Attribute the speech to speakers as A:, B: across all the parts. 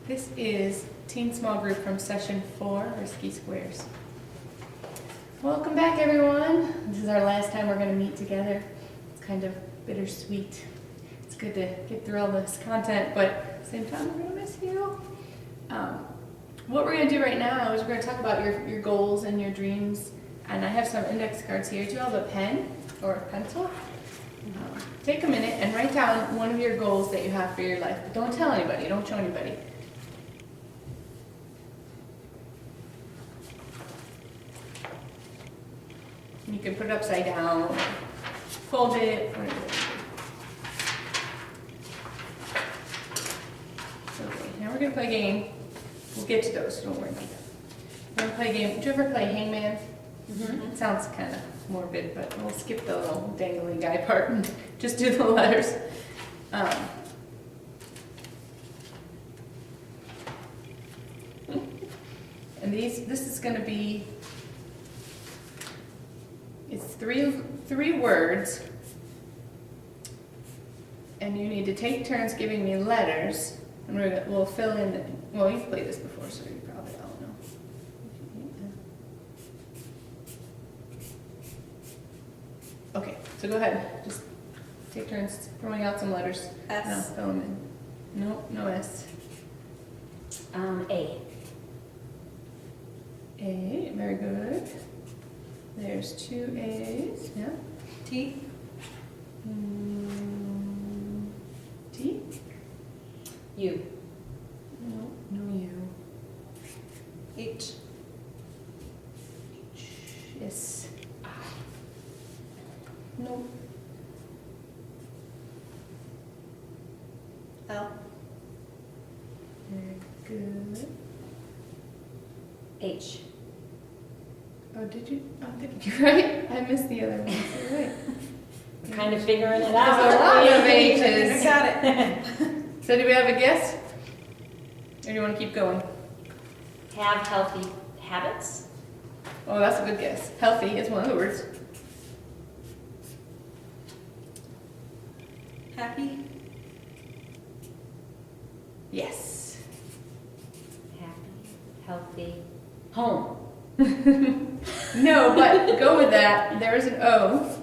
A: This is Teen Small Group from Session 4, Risky Squares. Welcome back, everyone. This is our last time we're going to meet together. It's kind of bittersweet. It's good to get through all this content, but at the same time, we're going to miss you. What we're going to do right now is we're going to talk about your goals and your dreams. And I have some index cards here. Do you have a pen or a pencil? Take a minute and write down one of your goals that you have for your life. But don't tell anybody. Don't show anybody. You can put it upside down, fold it, whatever. Okay, now we're going to play a game. We'll get to those, so don't worry about that. We're going to play a game. Did you ever play Hangman? Mm-hmm. It sounds kind of morbid, but we'll skip the little dangly guy part and just do the letters. And this is going to be, it's three words, and you need to take turns giving me letters, and we'll fill in. Well, you've played this before, so you probably all know. Okay, so go ahead. Just take turns throwing out some letters.
B: S.
A: No, fill them in. No S.
B: A.
A: A, very good. There's two A's, yeah.
B: T.
A: T?
B: U.
A: No U.
B: H.
A: Yes. I. No.
B: L.
A: Very good.
B: H.
A: Oh, did you? Oh, you're right. I missed the other one. You're right.
B: We're kind of figuring it
A: There's
B: out.
A: a lot of H's.
B: I got it.
A: So do we have a guess? Or do you want to keep going?
B: Have healthy habits.
A: Oh, that's a good guess. Healthy is one of the words.
B: Happy.
A: Yes.
B: Happy. Healthy. Home.
A: No, but go with that. There is an O.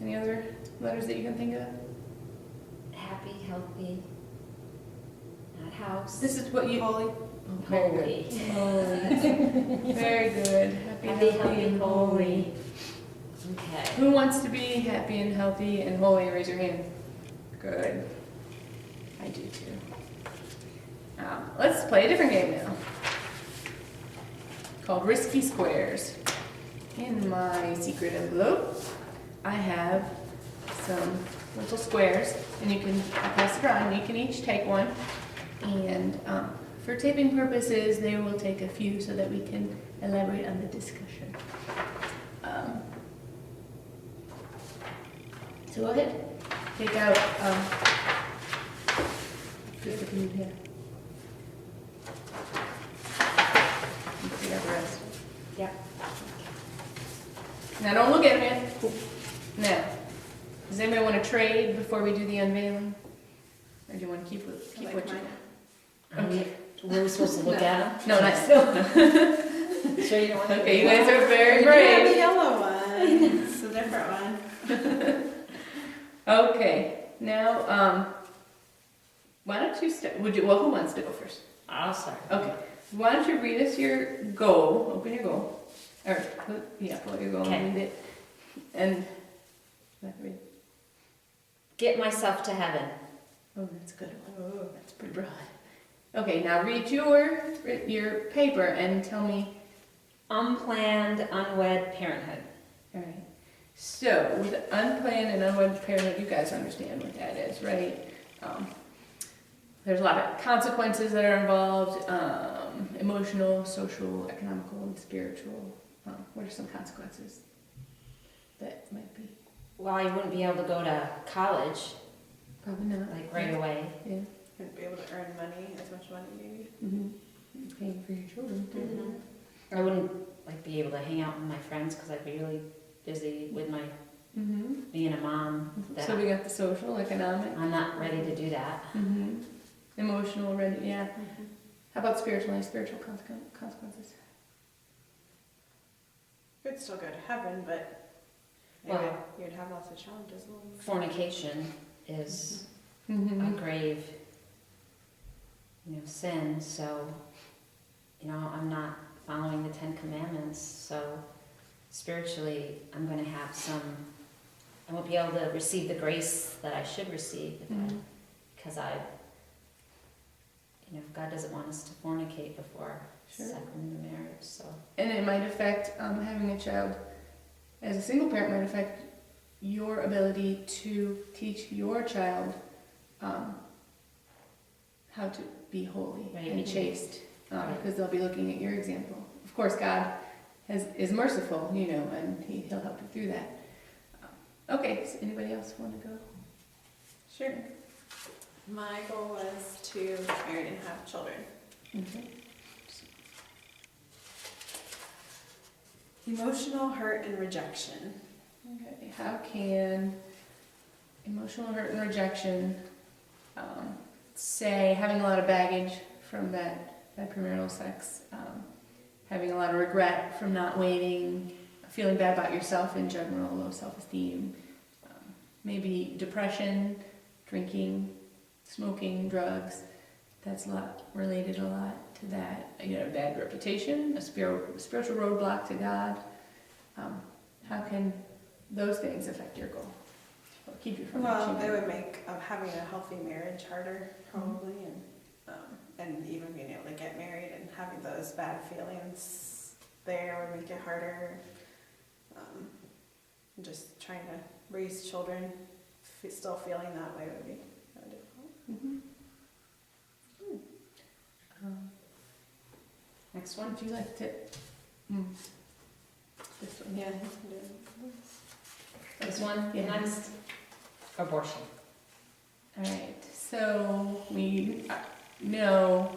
A: Any other letters that you can think of?
B: Happy, healthy. Not house.
A: This is what you...
B: Holy.
A: Oh, very good.
B: Holy.
A: Very good.
B: Happy, healthy, and holy. Okay.
A: Who wants to be happy and healthy and holy? Raise your hand. Good. I do too. Let's play a different game now. Called Risky Squares. In my secret envelope, I have some little squares, and you can pass it around. You can each take one, and for taping purposes, they will take a few so that we can elaborate on the discussion. So go ahead, take out. Just look in here. You can take out the rest.
B: Yep.
A: Now don't look at me. Now, does anybody want to trade before we do the unveiling? Or do you want to keep what you got? Okay.
B: Were we supposed to look at them?
A: No, not still.
B: Sure you don't want to?
A: Okay, you guys are very
C: We do have a
A: brave.
C: yellow one. It's a different one.
A: Okay, now, why don't you start, well, who wants to go first?
B: I'll start.
A: Okay, why don't you read us your goal, open your goal, or, pull out your goal
B: Okay.
A: and read it, and, read.
B: Get myself to heaven.
A: Oh, that's a good one. Oh, that's pretty broad. Okay, now read your paper and tell me.
B: Unplanned, unwed parenthood.
A: All right. So with unplanned and unwed parenthood, you guys understand what that is, right? There's a lot of consequences that are involved, emotional, social, economical, and spiritual. What are some consequences that might be?
B: Well, you wouldn't be able to go to college,
A: Probably not.
B: like right away.
A: Yeah.
C: Wouldn't be able to earn money, as much money maybe.
A: Mm-hmm. Paying for your children too.
B: Mm-hmm. I wouldn't like be able to hang out with my friends because I'd be really busy with my being a mom. That
A: So we got the social, economic.
B: I'm not ready to do that.
A: Emotional, ready, yeah. How about spiritually, spiritual consequences?
C: Could still go to heaven, but
B: Well-
C: you'd have lots of challenges along the way.
B: Fornication is a
A: Mm-hmm.
B: grave, sin, so, I'm not following the 10 Commandments, so spiritually, I'm gonna have I won't be able to receive the grace that I should receive because if God doesn't want us to fornicate before
A: Sure.
B: sacrament of marriage, so.
A: And it might affect, having a child as a single parent might affect your ability to teach your child how to be holy
B: Right.
A: and chaste,
B: Right.
A: because they'll be looking at your example. Of course, God is merciful, and He'll help you through that. Okay, so anybody else want to go?
C: Sure. My goal was to get married and have children.
A: Okay.
C: Emotional hurt and rejection.
A: Okay, how can emotional hurt and rejection, say having a lot of baggage from that premarital sex, having a lot of regret from not waiting, feeling bad about yourself in general, low self-esteem, maybe depression, drinking, smoking, drugs, that's related a lot to that. Bad reputation, a spiritual roadblock to God. How can those things affect your goal? Or keep you from
C: Well,
A: achieving?
C: it would make having a healthy marriage harder, probably, and even being able to get married and having those bad feelings there would make it harder. Just trying to raise children, still feeling that way would be kind of difficult.
A: Mhm.
B: Next one?
A: Would you like to? This one.
C: Yeah.
B: This one,
A: Yeah.
B: next? Abortion.
A: All right. So we know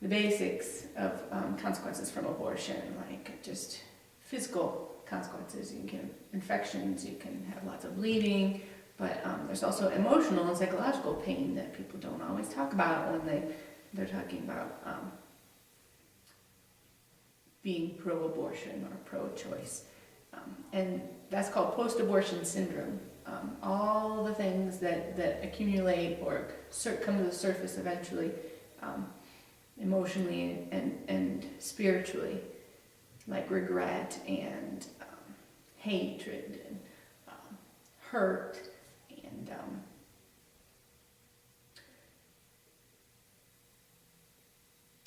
A: the basics of consequences from abortion, like just physical consequences. You can get infections, you can have lots of bleeding, but there's also emotional and psychological pain that people don't always talk about when they're talking about being pro-abortion or pro-choice. And that's called post-abortion syndrome. All the things that accumulate or come to the surface eventually, emotionally and spiritually, like regret and hatred and hurt and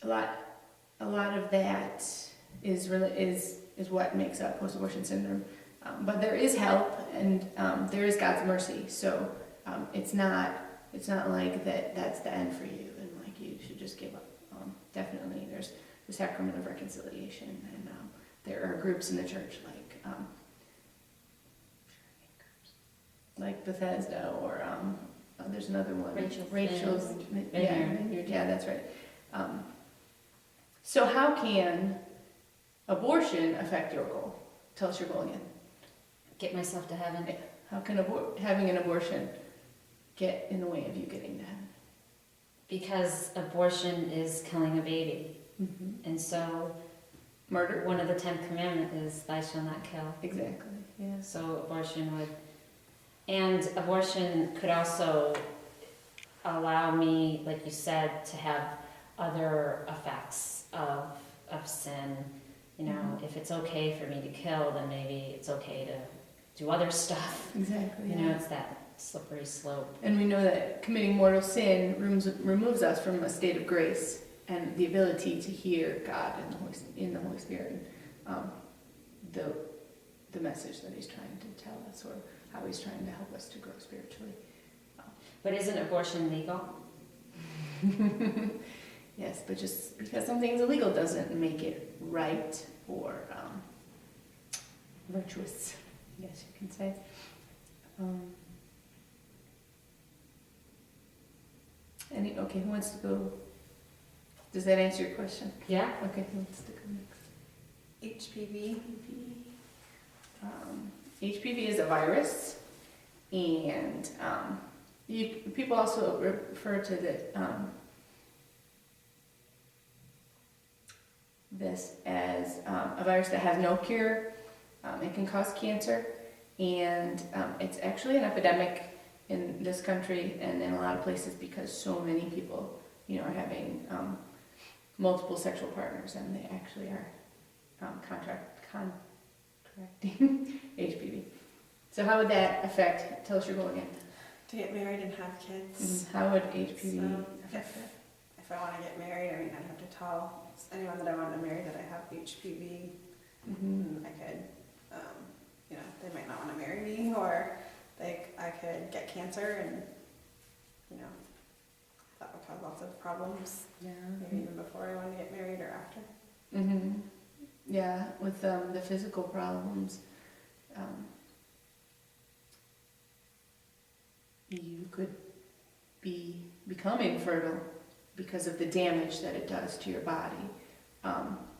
A: a lot of that is what makes up post-abortion syndrome. But there is help and there is God's mercy. So it's not like that's the end for you and like you should just give up. Definitely, there's the sacrament of reconciliation, and there are groups in the church like Bethesda or there's another one. Rachel's
B: Vineyard.
A: Yeah, that's right. So how can abortion affect your goal? Tell us your goal again.
B: Get myself to heaven.
A: How can having an abortion get in the way of you getting to heaven?
B: Because abortion is killing a baby.
A: Mm-hmm.
B: And so
A: Murder.
B: one of the 10 Commandments is thou shalt not kill.
A: Exactly. Yes.
B: So abortion could also allow me, like you said, to have other effects of sin. If it's okay for me to kill, then maybe it's okay to do other stuff.
A: Exactly.
B: It's that slippery slope.
A: And we know that committing mortal sin removes us from a state of grace and the ability to hear God in the Holy Spirit, the message that He's trying to tell us, or how He's trying to help us to grow spiritually.
B: But isn't abortion legal?
A: Yes, but just because something's illegal doesn't make it right or virtuous, I guess you can say. Okay, who wants to go? Does that answer your question?
B: Yeah.
A: Okay, who wants to go next?
C: HPV.
A: HPV is a virus, and people also refer to this as a virus that has no cure. It can cause cancer, and it's actually an epidemic in this country and in a lot of places because so many people, are having multiple sexual partners, and they actually are contracting HPV. So how would that affect? Tell us your goal again.
C: To get married and have kids.
A: How would HPV
C: So
A: affect that?
C: if I want to get married, I'd have to tell anyone that I want to marry that I have HPV.
A: Mm-hmm.
C: I could, they might not want to marry me, or I could get cancer, and that would cause lots of problems.
A: Yeah.
C: Maybe even before I want to get married or after.
A: Mm-hmm. Yeah, with the physical problems, you could become infertile because of the damage that it does to your body.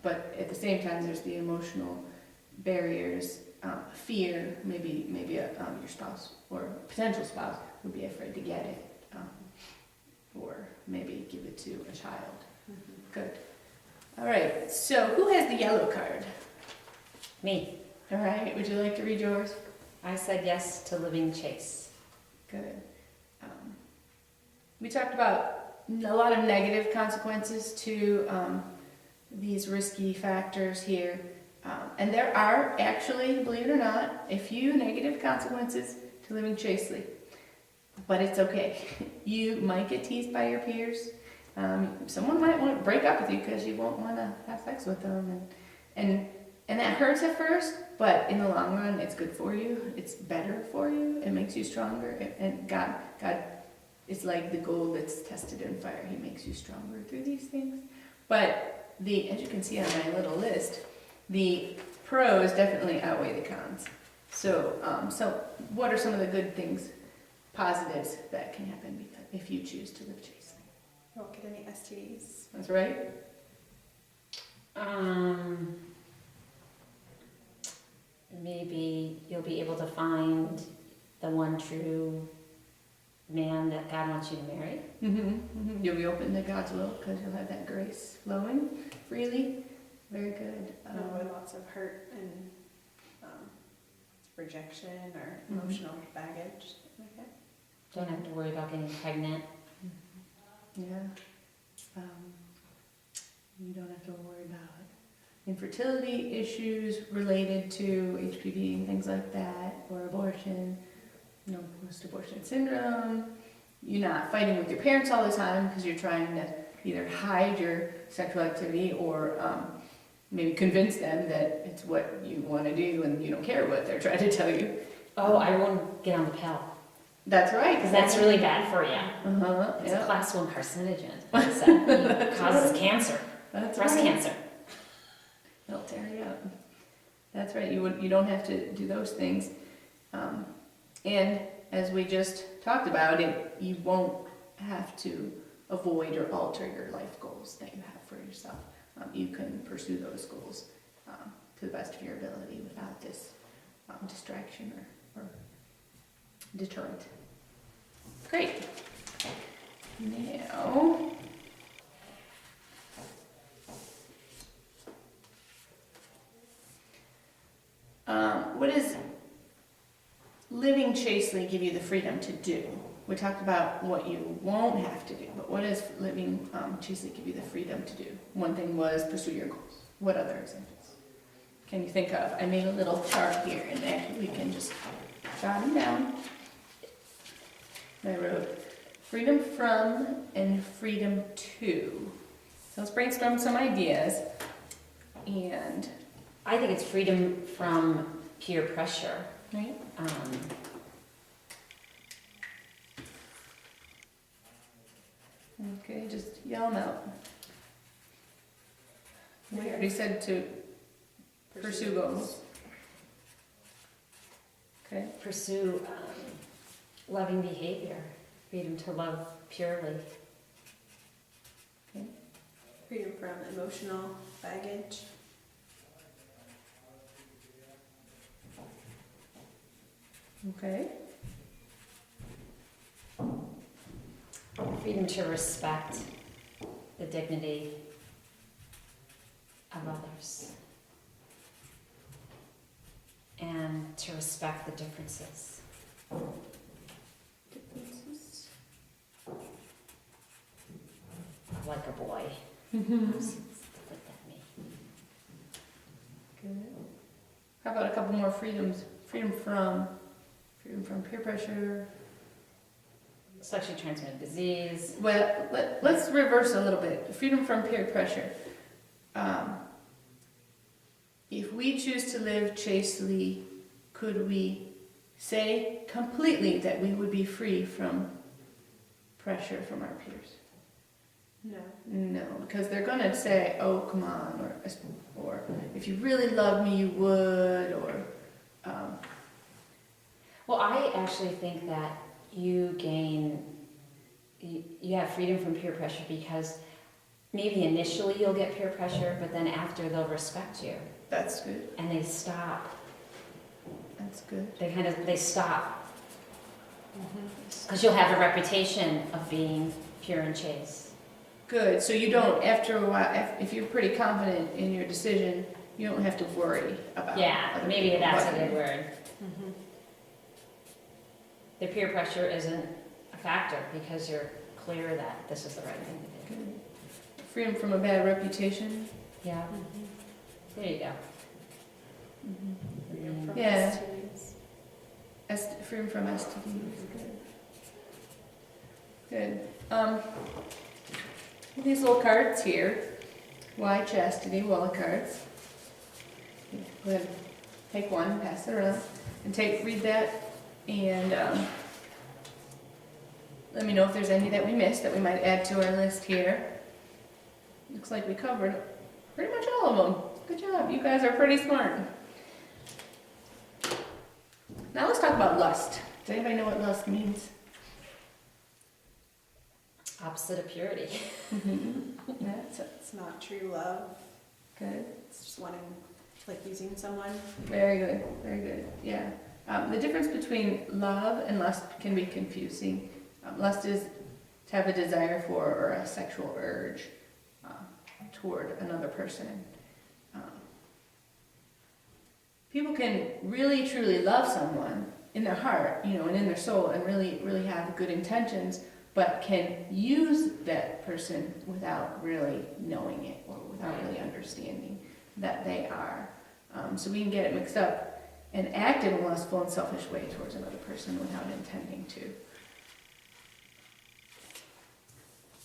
A: But at the same time, there's the emotional barriers, fear. Maybe your spouse or potential spouse would be afraid to get it, or maybe give it to a child. Mm-hmm. Good. All right. So who has the yellow card?
B: Me.
A: All right. Would you like to read yours?
B: I said yes to living chaste.
A: Good. We talked about a lot of negative consequences to these risky factors here. And there are actually, believe it or not, a few negative consequences to living chastely. But it's okay. You might get teased by your peers. Someone might want to break up with you because you won't want to have sex with them. And that hurts at first, but in the long run, it's good for you. It's better for you. It makes you stronger. And God is like the gold that's tested in fire. He makes you stronger through these things. But as you can see on my little list, the pros definitely outweigh the cons. So what are some of the good things, positives that can happen if you choose to live chastely?
C: You won't get any STDs.
A: That's right.
B: Maybe you'll be able to find the one true man that God wants you to marry.
A: Mm-hmm. Mm-hmm. You'll be open to God's will because you'll have that grace flowing freely. Very good.
C: Avoid lots of hurt and rejection or
A: Mm-hmm.
C: emotional baggage. Okay.
B: Don't have to worry about getting pregnant.
A: Yeah. You don't have to worry about infertility issues related to HPV and things like that, or abortion, post-abortion syndrome. You're not fighting with your parents all the time because you're trying to either hide your sexual activity or maybe convince them that it's what you want to do and you don't care what they're trying to tell you.
B: Oh, I won't get on the pill.
A: That's right.
B: Because that's really bad for you.
A: Uh-huh.
B: It's
A: Yeah.
B: a class 1 carcinogen. It causes cancer.
A: That's
B: Breast
A: right.
B: cancer.
A: It'll tear you up. That's right. You don't have to do those things. And as we just talked about, you won't have to avoid or alter your life goals that you have for yourself. You can pursue those goals to the best of your ability without this distraction or deterrent. Great. Now, what does living chastely give you the freedom to do? We talked about what you won't have to do, but what does living chastely give you the freedom to do? One thing was pursue your goals. What other examples can you think of? I made a little chart here, and actually we can just jot them down. I wrote freedom from and freedom to. So let's brainstorm some ideas. And
B: I think it's freedom from peer pressure.
A: right. Okay, just yell them out. We already said to pursue goals. Okay.
B: Pursue loving behavior. Freedom to love purely.
C: Freedom from emotional baggage.
A: Okay.
B: freedom to respect the dignity of others. And to respect the differences. Like a boy. Stuff like that, me.
A: Good. How about a couple more freedoms? Freedom from peer pressure.
B: Sexually transmitted disease.
A: Well, let's reverse a little bit. Freedom from peer pressure. If we choose to live chastely, could we say completely that we would be free from pressure from our peers?
C: No.
A: No, because they're gonna say, "Oh, come on," or "If you really love me, you would," or.
B: Well, I actually think that you have freedom from peer pressure because maybe initially you'll get peer pressure, but then after they'll respect you.
A: That's good.
B: And they stop.
A: That's good.
B: They stop. Because you'll have a reputation of being pure and chaste.
A: Good. So you don't, after a while, if you're pretty confident in your decision, you don't have to worry about.
B: Yeah,
A: other
B: maybe
A: people
B: that's a
A: bugging
B: good
A: you.
B: word. The peer pressure isn't a factor because you're clear that this is the right thing to do.
A: Good. Freedom from a bad reputation.
B: Yeah. There you go.
C: Freedom from
A: Yeah.
C: STDs.
A: Freedom from STDs. Good. These little cards here. Why chastity? Wall of cards. Go ahead, take one, pass it around, and read that, and let me know if there's any that we missed that we might add to our list here. Looks like we covered pretty much all of them. Good job, you guys are pretty smart. Now let's talk about lust. Does anybody know what lust means?
B: Opposite of purity.
A: That's
C: It's not true love.
A: good.
C: It's just wanting, like using someone.
A: Very good, very good. Yeah. The difference between love and lust can be confusing. Lust is to have a desire for or a sexual urge toward another person. People can really truly love someone in their heart, and in their soul, and really, really have good intentions, but can use that person without really knowing it or without really understanding that they are. So we can get it mixed up and act in a lustful and selfish way towards another person without intending to.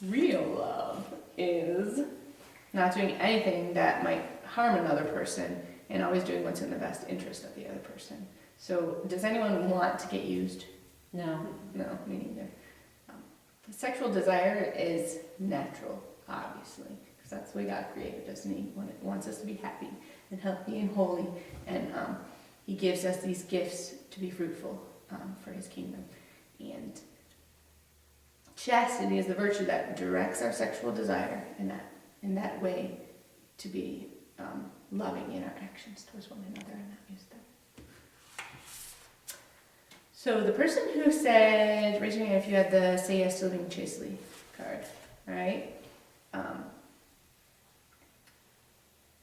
A: Real love is not doing anything that might harm another person and always doing what's in the best interest of the other person. So does anyone want to get used?
B: No.
A: No, me neither. The sexual desire is natural, obviously, because that's the way God created us, and He wants us to be happy and healthy and holy, and He gives us these gifts to be fruitful for His kingdom. And chastity is the virtue that directs our sexual desire in that way to be loving in our actions towards one another and not use them. So the person who said, raise your hand if you had the Say Yes to Living Chastely card, right?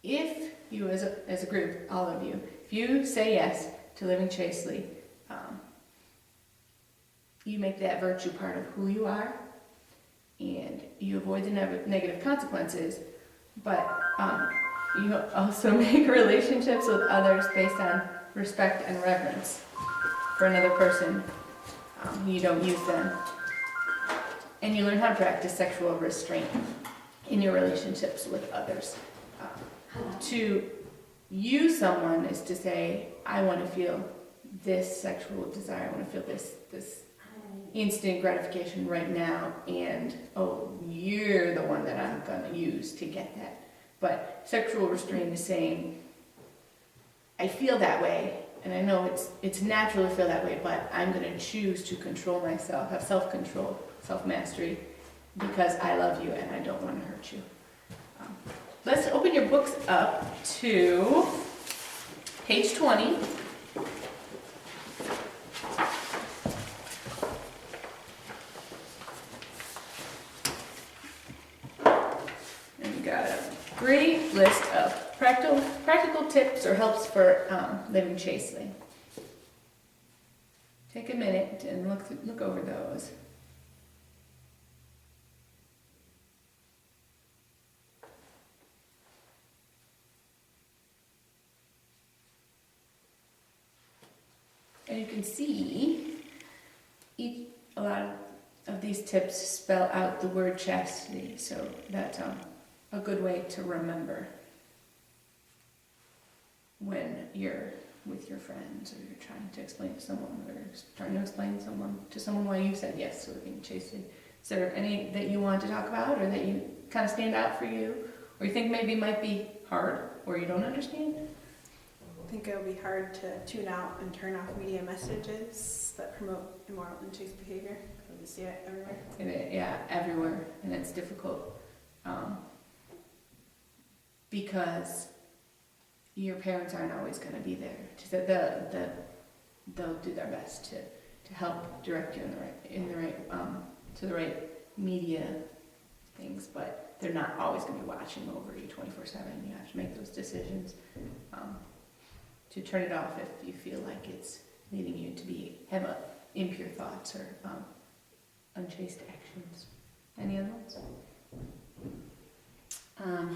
A: If you as a group, all of you, if you say yes to living chastely, you make that virtue part of who you are, and you avoid the negative consequences, but you also make relationships with others based on respect and reverence for another person. You don't use them. And you learn how to practice sexual restraint in your relationships with others. To use someone is to say, I want to feel this sexual desire, I want to feel this instant gratification right now, and you're the one that I'm going to use to get that. But sexual restraint is saying, I feel that way, and I know it's natural to feel that way, but I'm going to choose to control myself, have self-control, self-mastery, because I love you and I don't want to hurt you. Let's open your books up to page 20. great list of practical tips or helps for living chastely. Take a minute and look over those. And you can see a lot of these tips spell out the word chastity, so that's a good way to remember when you're with your friends or you're trying to explain to someone or trying to explain to someone why you said yes to living chastely. Is there any that you want to talk about or that you kind of stand out for you or you think maybe might be hard or you don't understand?
C: I think it would be hard to tune out and turn off media messages that promote immoral and chaste behavior. We see it everywhere.
A: Yeah, everywhere, and it's difficult because your parents aren't always going to be there. They'll do their best to help direct you to the right media things, but they're not always going to be watching over you 24/7. You have to make those decisions to turn it off if you feel like it's leading you to have impure thoughts or unchaste actions. Any other ones?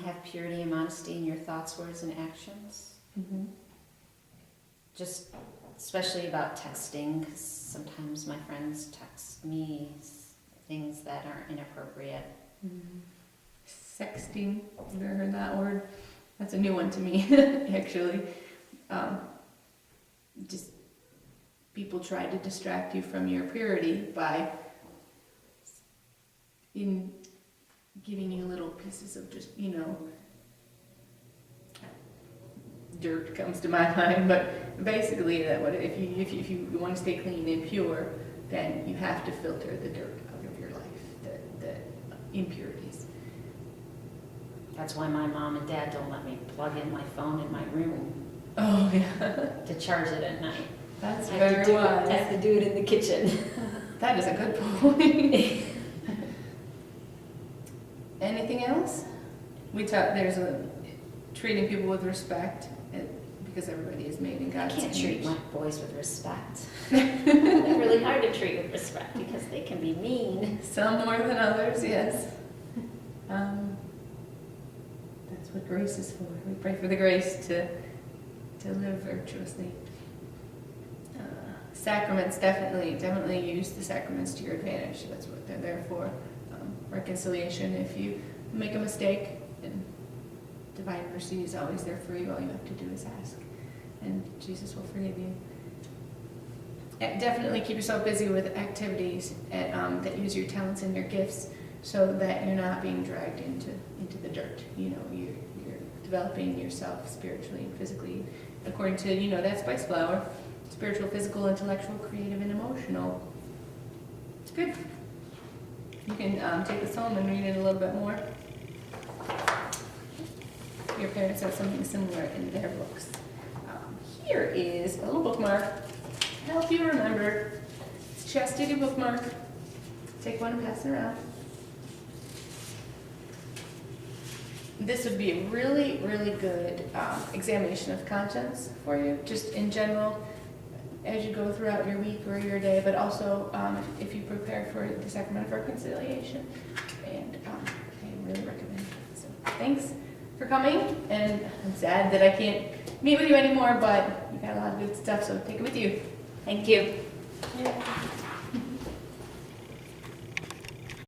B: Have purity and modesty in your thoughts, words, and actions.
A: Mm-hmm.
B: Just especially about texting, because sometimes my friends text me things that are inappropriate.
A: Mm-hmm. Sexting, have you ever heard that word? That's a new one to me, actually. Just people try to distract you from your purity by giving you little pieces of just, dirt comes to my mind, but basically that if you want to stay clean and pure, then you have to filter the dirt out of your life, the impurities.
B: That's why my mom and dad don't let me plug in my phone in my room
A: Oh yeah,
B: to charge it at night.
A: that's
B: I have
A: very
B: to
A: wise.
B: I have to do it in the kitchen.
A: That is a good point. Anything else? There's treating people with respect, because everybody is made in
B: I
A: God's
B: can't
A: image.
B: treat my boys with respect. They're really hard to treat with respect because they can be mean.
A: Some more than others, yes. That's what grace is for. We pray for the grace to live virtuously. Sacraments, definitely use the sacraments to your advantage. That's what they're there for. Reconciliation, if you make a mistake, and divine mercy is always there for you. All you have to do is ask, and Jesus will forgive you. Definitely keep yourself busy with activities that use your talents and your gifts, so that you're not being dragged into the dirt. You're developing yourself spiritually and physically, according to that spice flower: spiritual, physical, intellectual, creative, and emotional. It's good. You can take this home and read it a little bit more. Your parents have something similar in their books. Here is a little bookmark to help you remember. It's a chastity bookmark. Take one and pass it around. This would be a really, really good examination of conscience for you, just in general, as you go throughout your week or your day, but also if you prepare for the Sacrament of Reconciliation. And I really recommend it. So thanks for coming, and I'm sad that I can't meet with you anymore, but you got a lot of good stuff, so take it with you.
B: Thank you.
A: Yeah.